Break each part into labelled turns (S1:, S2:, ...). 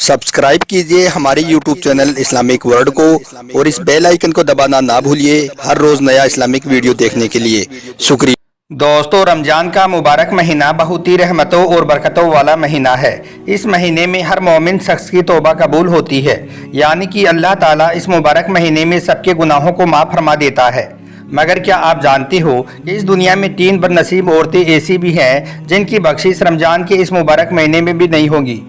S1: Subscribe कीजिए हमारे YouTube channel Islamic world को और इस बेल आइकन को दबाना ना भूलिए हर रोज नया इस्लामिक वीडियो देखने के लिए। शुक्रिया।
S2: दोस्तों, रमजान का मुबारक महीना बहुत ही रहमतों और बरकतों वाला महीना है। इस महीने में हर मोमिन शख्स की तौबा कबूल होती है, यानी कि अल्लाह ताला इस मुबारक महीने में सबके गुनाहों को माफ़ फरमा देता है। मगर क्या आप जानते हो कि इस दुनिया में 3 बदनसीब औरतें ऐसी भी हैं जिनकी बख्शिश रमजान के इस मुबारक महीने में भी नहीं होगी।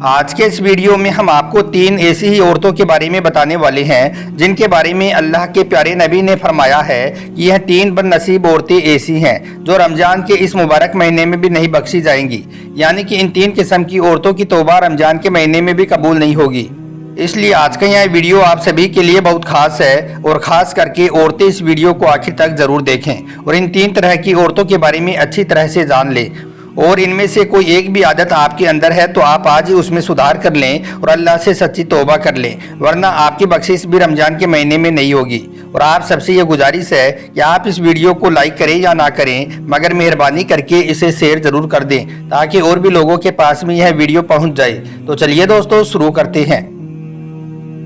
S2: आज के इस वीडियो में हम आपको 3 ऐसी ही औरतों के बारे में बताने वाले हैं जिनके बारे में अल्लाह के प्यारे नबी ने फरमाया है कि यह 3 बदनसीब औरतें ऐसी हैं जो रमजान के इस मुबारक महीने में भी नहीं बख्शी जाएंगी, यानी कि इन 3 किस्म की औरतों की तौबा रमजान के महीने में भी कबूल नहीं होगी। इसलिए आज का यह वीडियो आप सभी के लिए बहुत खास है और ख़ास करके औरतें इस वीडियो को आखिर तक ज़रूर देखें और इन 3 तरह की औरतों के बारे में अच्छी तरह से जान लें। और इनमें से कोई एक भी आदत आपके अंदर है तो आप आज ही उसमें सुधार कर लें और अल्लाह से सच्ची तौबा कर लें, वरना आपकी बख्शिश भी रमजान के महीने में नहीं होगी। और आप सबसे ये गुजारिश है कि आप इस वीडियो को लाइक करें या ना करें, मगर मेहरबानी करके इसे शेयर ज़रूर कर दें ताकि और भी लोगों के पास में यह वीडियो पहुँच जाए। तो चलिए दोस्तों, शुरू करते हैं।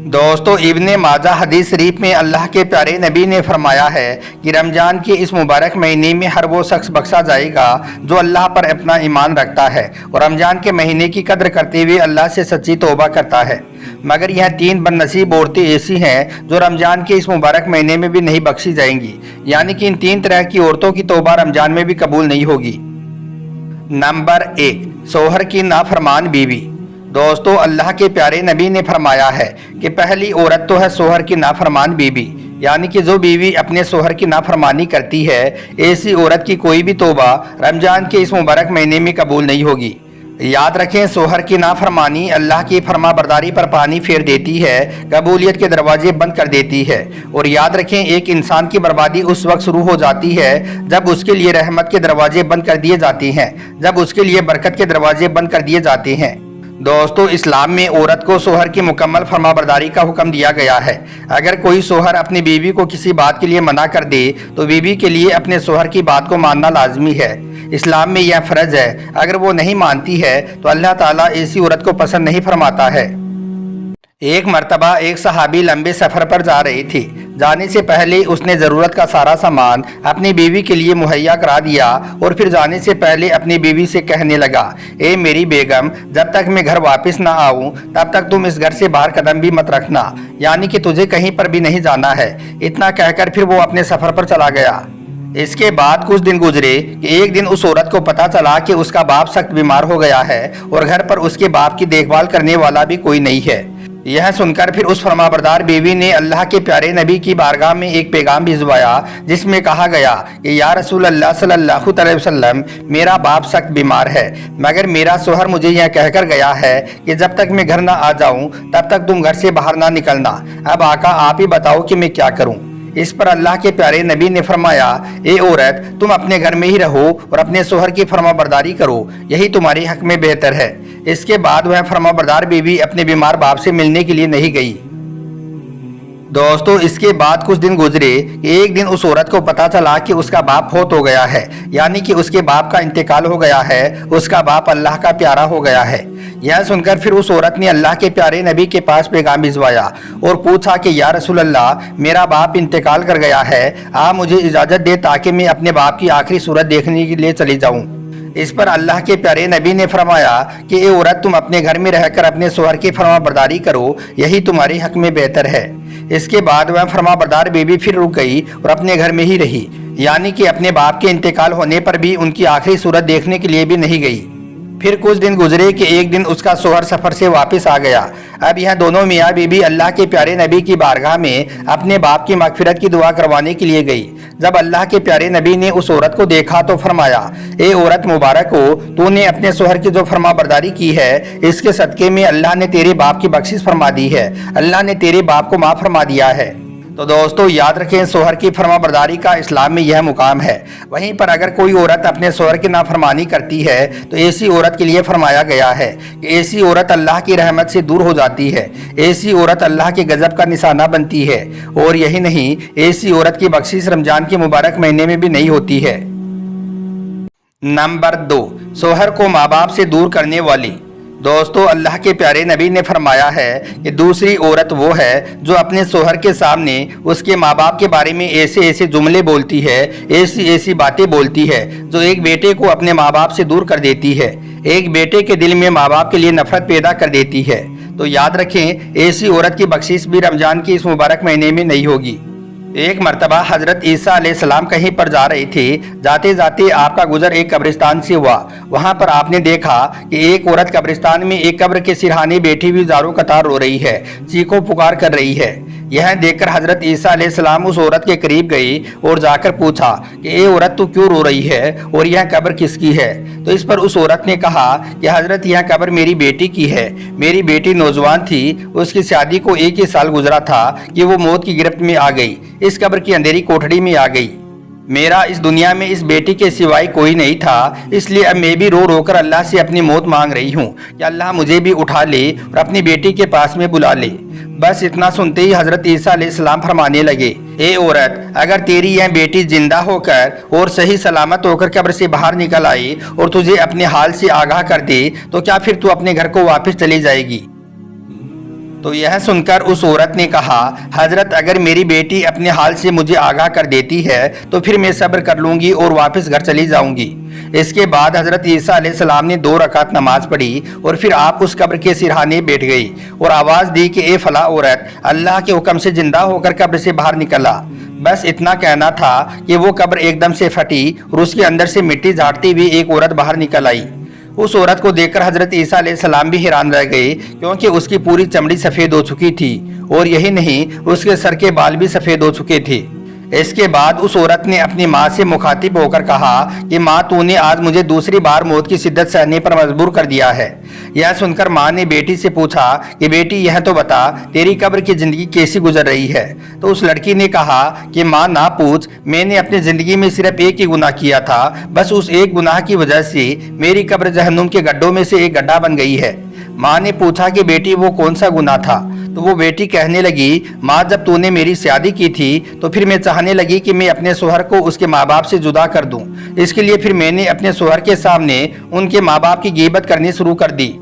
S2: दोस्तों, इब्ने माजा हदीस शरीफ में अल्लाह के प्यारे नबी ने फरमाया है कि रमजान के इस मुबारक महीने में हर वो शख्स बख्शा जाएगा जो अल्लाह पर अपना ईमान रखता है और रमजान के महीने की कद्र करते हुए अल्लाह से सच्ची तौबा करता है। मगर यह 3 बदनसीब औरतें ऐसी हैं जो रमजान के इस मुबारक महीने में भी नहीं बख्शी जाएंगी, यानी कि इन 3 तरह की औरतों की तौबा रमजान में भी कबूल नहीं होगी। नंबर 1, शौहर की नाफरमान बीवी। दोस्तों, अल्लाह के प्यारे नबी ने फरमाया है कि पहली औरत तो है शौहर की नाफरमान बीवी, यानी कि जो बीवी अपने शौहर की नाफरमानी करती है, ऐसी औरत की कोई भी तौबा रमजान के इस मुबारक महीने में कबूल नहीं होगी। याद रखें, शौहर की नाफरमानी अल्लाह की फरमाबरदारी पर पानी फेर देती है, कबूलियत के दरवाजे बंद कर देती है। और याद रखें, एक इंसान की बर्बादी उस वक्त शुरू हो जाती है जब उसके लिए रहमत के दरवाजे बंद कर दिए जाते हैं, जब उसके लिए बरकत के दरवाजे बंद कर दिए जाते हैं। दोस्तों, इस्लाम में औरत को शौहर की मुकम्मल फरमाबरदारी का हुक्म दिया गया है। अगर कोई शौहर अपनी बीवी को किसी बात के लिए मना कर दे तो बीवी के लिए अपने शौहर की बात को मानना लाजमी है। इस्लाम में यह फ़र्ज है। अगर वो नहीं मानती है तो अल्लाह ताला ऐसी औरत को पसंद नहीं फरमाता है। एक मर्तबा एक सहाबी लंबे सफ़र पर जा रहे थे। जाने से पहले उसने ज़रूरत का सारा सामान अपनी बीवी के लिए मुहैया करा दिया और फिर जाने से पहले अपनी बीवी से कहने लगा, ए मेरी बेगम, जब तक मैं घर वापस ना आऊँ तब तक तुम इस घर से बाहर कदम भी मत रखना, यानी कि तुझे कहीं पर भी नहीं जाना है। इतना कहकर फिर वो अपने सफ़र पर चला गया। इसके बाद कुछ दिन गुजरे कि एक दिन उस औरत को पता चला कि उसका बाप सख्त बीमार हो गया है और घर पर उसके बाप की देखभाल करने वाला भी कोई नहीं है। यह सुनकर फिर उस फरमाबरदार बीवी ने अल्लाह के प्यारे नबी की बारगाह में एक पैगाम भिजवाया जिसमें कहा गया कि या रसूल अल्लाह सल्लल्लाहु अलैहि वसल्लम, मेरा बाप सख्त बीमार है, मगर मेरा शौहर मुझे यह कहकर गया है कि जब तक मैं घर ना आ जाऊं तब तक तुम घर से बाहर ना निकलना। अब आका, आप ही बताओ कि मैं क्या करूं। इस पर अल्लाह के प्यारे नबी ने फरमाया, ए औरत, तुम अपने घर में ही रहो और अपने शौहर की फरमाबरदारी करो, यही तुम्हारे हक में बेहतर है। इसके बाद वह फरमाबरदार बीवी अपने बीमार बाप से मिलने के लिए नहीं गई। दोस्तों, इसके बाद कुछ दिन गुजरे कि एक दिन उस औरत को पता चला कि उसका बाप फौत हो गया है, यानी कि उसके बाप का इंतकाल हो गया है, उसका बाप अल्लाह का प्यारा हो गया है। यह सुनकर फिर उस औरत ने अल्लाह के प्यारे नबी के पास पैगाम भिजवाया और पूछा कि या रसूल अल्लाह, मेरा बाप इंतकाल कर गया है, आप मुझे इजाज़त दे ताकि मैं अपने बाप की आखिरी सूरत देखने के लिए चली जाऊँ। इस पर अल्लाह के प्यारे नबी ने फरमाया कि ए औरत, तुम अपने घर में रहकर अपने शौहर की फरमाबरदारी करो, यही तुम्हारे हक में बेहतर है। इसके बाद वह फरमाबरदार बीवी फिर रुक गई और अपने घर में ही रही, यानी कि अपने बाप के इंतकाल होने पर भी उनकी आखिरी सूरत देखने के लिए भी नहीं गई। फिर कुछ दिन गुजरे कि एक दिन उसका शौहर सफ़र से वापस आ गया। अब यह दोनों मियाँ बीबी अल्लाह के प्यारे नबी की बारगाह में अपने बाप की मगफिरत की दुआ करवाने के लिए गई। जब अल्लाह के प्यारे नबी ने उस औरत को देखा तो फरमाया, ए औरत मुबारक हो, तूने अपने शौहर की जो फरमाबरदारी की है इसके सदक़े में अल्लाह ने तेरे बाप की बख्शिश फरमा दी है, अल्लाह ने तेरे बाप को माफ़ फरमा दिया है। तो दोस्तों, याद रखें, शौहर की फरमाबरदारी का इस्लाम में यह मुकाम है। वहीं पर अगर कोई औरत अपने शौहर की नाफरमानी करती है तो ऐसी औरत के लिए फरमाया गया है कि ऐसी औरत अल्लाह की रहमत से दूर हो जाती है, ऐसी औरत अल्लाह के गजब का निशाना बनती है। और यही नहीं, ऐसी औरत की बख्शिश रमजान के मुबारक महीने में भी नहीं होती है। नंबर 2, शौहर को माँ बाप से दूर करने वाली। दोस्तों अल्लाह के प्यारे नबी ने फरमाया है कि दूसरी औरत वो है जो अपने शोहर के सामने उसके माँ बाप के बारे में ऐसे ऐसे जुमले बोलती है, ऐसी ऐसी बातें बोलती है जो एक बेटे को अपने माँ बाप से दूर कर देती है, एक बेटे के दिल में माँ बाप के लिए नफरत पैदा कर देती है। तो याद रखें, ऐसी औरत की बख्शिश भी रमजान के इस मुबारक महीने में नहीं होगी। एक मर्तबा हजरत ईसा अलैहिस्सलाम कहीं पर जा रहे थे। जाते जाते आपका गुजर एक कब्रिस्तान से हुआ। वहां पर आपने देखा कि एक औरत कब्रिस्तान में एक कब्र के सिरहाने बैठी हुई ज़ारो कतार रो रही है, चीखों पुकार कर रही है। यह देखकर हजरत ईसा अलैहिस्सलाम उस औरत के करीब गई और जाकर पूछा कि ए औरत, तू क्यों रो रही है और यह कब्र किसकी है? तो इस पर उस औरत ने कहा कि हजरत, यह कब्र मेरी बेटी की है। मेरी बेटी नौजवान थी, उसकी शादी को 1 ही साल गुजरा था कि वो मौत की गिरफ्त में आ गई, इस कब्र की अंधेरी कोठड़ी में आ गई। मेरा इस दुनिया में इस बेटी के सिवाय कोई नहीं था, इसलिए अब मैं भी रो रो कर अल्लाह से अपनी मौत मांग रही हूँ कि अल्लाह मुझे भी उठा ले और अपनी बेटी के पास में बुला ले। बस इतना सुनते ही हजरत ईसा अलैहिस्सलाम फरमाने लगे, ए औरत, अगर तेरी यह बेटी जिंदा होकर और सही सलामत होकर कब्र से बाहर निकल आई और तुझे अपने हाल से आगाह कर दे तो क्या फिर तू अपने घर को वापस चली जाएगी? तो यह सुनकर उस औरत ने कहा, हजरत, अगर मेरी बेटी अपने हाल से मुझे आगाह कर देती है तो फिर मैं सब्र कर लूंगी और वापस घर चली जाऊंगी। इसके बाद हजरत ईसा अलैहिस्सलाम ने 2 रकात नमाज पढ़ी और फिर आप उस कब्र के सिरहाने बैठ गई और आवाज़ दी कि ए फला औरत, अल्लाह के हुक्म से जिंदा होकर कब्र से बाहर निकला। बस इतना कहना था कि वो कब्र एकदम से फटी और उसके अंदर से मिट्टी झाड़ती हुई एक औरत बाहर निकल आई। उस औरत को देखकर हजरत ईसा अलैहिस्सलाम भी हैरान रह गए, क्योंकि उसकी पूरी चमड़ी सफ़ेद हो चुकी थी और यही नहीं, उसके सर के बाल भी सफ़ेद हो चुके थे। इसके बाद उस औरत ने अपनी माँ से मुखातिब होकर कहा कि माँ, तूने आज मुझे दूसरी बार मौत की शिद्दत सहने पर मजबूर कर दिया है। यह सुनकर माँ ने बेटी से पूछा कि बेटी, यह तो बता, तेरी कब्र की ज़िंदगी कैसी गुजर रही है? तो उस लड़की ने कहा कि माँ, ना पूछ, मैंने अपनी ज़िंदगी में सिर्फ एक ही गुनाह किया था, बस उस एक गुनाह की वजह से मेरी कब्र जहन्नुम के गड्ढों में से एक गड्ढा बन गई है। माँ ने पूछा कि बेटी, वो कौन सा गुनाह था? तो वो बेटी कहने लगी, माँ, जब तूने मेरी शादी की थी तो फिर मैं चाहने लगी कि मैं अपने शोहर को उसके माँ बाप से जुदा कर दूं। इसके लिए फिर मैंने अपने शोहर के सामने उनके माँ बाप की गीबत करनी शुरू कर दी।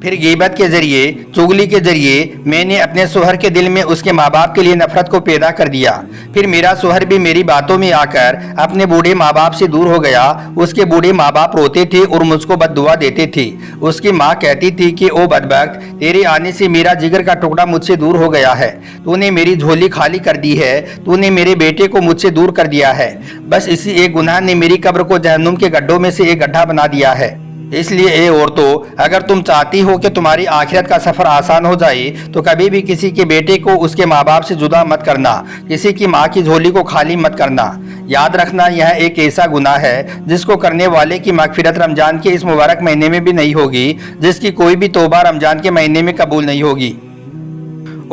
S2: फिर गीबत के जरिए, चुगली के जरिए मैंने अपने शोहर के दिल में उसके माँ बाप के लिए नफरत को पैदा कर दिया। फिर मेरा शोहर भी मेरी बातों में आकर अपने बूढ़े माँ बाप से दूर हो गया। उसके बूढ़े माँ बाप रोते थे और मुझको बद्दुआ देते थे। उसकी माँ कहती थी कि ओ बदबख्त, तेरे आने से मेरा जिगर का टुकड़ा मुझसे दूर हो गया है, तूने मेरी झोली खाली कर दी है, तूने मेरे बेटे को मुझसे दूर कर दिया है। बस इसी एक गुनाह ने मेरी कब्र को जहन्नुम के गड्ढों में से एक गड्ढा बना दिया है। इसलिए ए औरतों, अगर तुम चाहती हो कि तुम्हारी आखिरत का सफ़र आसान हो जाए तो कभी भी किसी के बेटे को उसके माँ बाप से जुदा मत करना, किसी की माँ की झोली को खाली मत करना। याद रखना, यह एक ऐसा गुनाह है जिसको करने वाले की मगफिरत रमजान के इस मुबारक महीने में भी नहीं होगी, जिसकी कोई भी तौबा रमजान के महीने में कबूल नहीं होगी।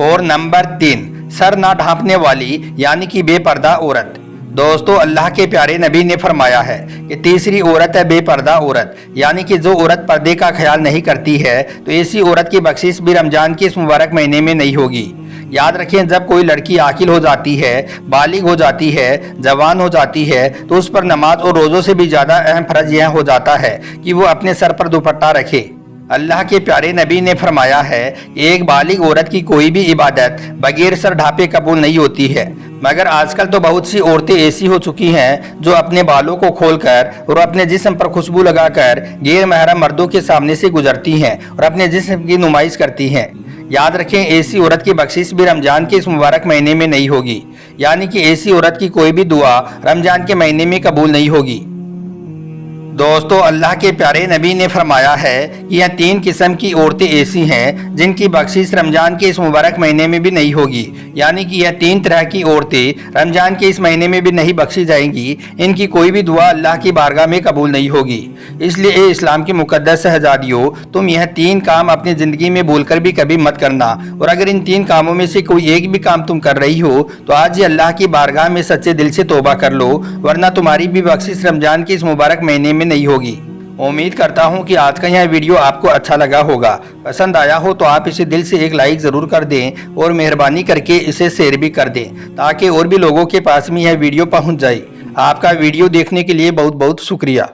S2: और नंबर 3, सर ना ढांपने वाली यानी कि बेपर्दा औरत। दोस्तों, अल्लाह के प्यारे नबी ने फरमाया है कि तीसरी औरत है बेपर्दा औरत, यानी कि जो औरत पर्दे का ख्याल नहीं करती है, तो ऐसी औरत की बख्शिश भी रमजान के इस मुबारक महीने में नहीं होगी। याद रखें, जब कोई लड़की आकिल हो जाती है, बालिग हो जाती है, जवान हो जाती है, तो उस पर नमाज और रोज़ों से भी ज़्यादा अहम फ़र्ज यह हो जाता है कि वो अपने सर पर दुपट्टा रखे। अल्लाह के प्यारे नबी ने फरमाया है कि एक बालिग औरत की कोई भी इबादत बगैर सर ढांपे कबूल नहीं होती है। मगर आजकल तो बहुत सी औरतें ऐसी हो चुकी हैं जो अपने बालों को खोलकर और अपने जिस्म पर खुशबू लगाकर गैर महरम मर्दों के सामने से गुजरती हैं और अपने जिस्म की नुमाइश करती हैं। याद रखें, ऐसी औरत की बख्शिश भी रमजान के इस मुबारक महीने में नहीं होगी, यानी कि ऐसी औरत की कोई भी दुआ रमजान के महीने में कबूल नहीं होगी। दोस्तों, अल्लाह के प्यारे नबी ने फरमाया है कि यह 3 किस्म की औरतें ऐसी हैं जिनकी बख्शिश रमजान के इस मुबारक महीने में भी नहीं होगी, यानी कि यह 3 तरह की औरतें रमजान के इस महीने में भी नहीं बख्शी जाएंगी। इनकी कोई भी दुआ अल्लाह की बारगाह में कबूल नहीं होगी। इसलिए ए इस्लाम की मुकद्दस शहजादियों, तुम यह 3 काम अपनी ज़िंदगी में बोलकर भी कभी मत करना। और अगर इन 3 कामों में से कोई एक भी काम तुम कर रही हो तो आज ही अल्लाह की बारगाह में सच्चे दिल से तौबा कर लो, वरना तुम्हारी भी बख्शिश रमजान के इस मुबारक महीने में नहीं होगी। उम्मीद करता हूं कि आज का यह वीडियो आपको अच्छा लगा होगा। पसंद आया हो तो आप इसे दिल से एक लाइक ज़रूर कर दें और मेहरबानी करके इसे शेयर भी कर दें, ताकि और भी लोगों के पास में यह वीडियो पहुंच जाए। आपका वीडियो देखने के लिए बहुत बहुत शुक्रिया।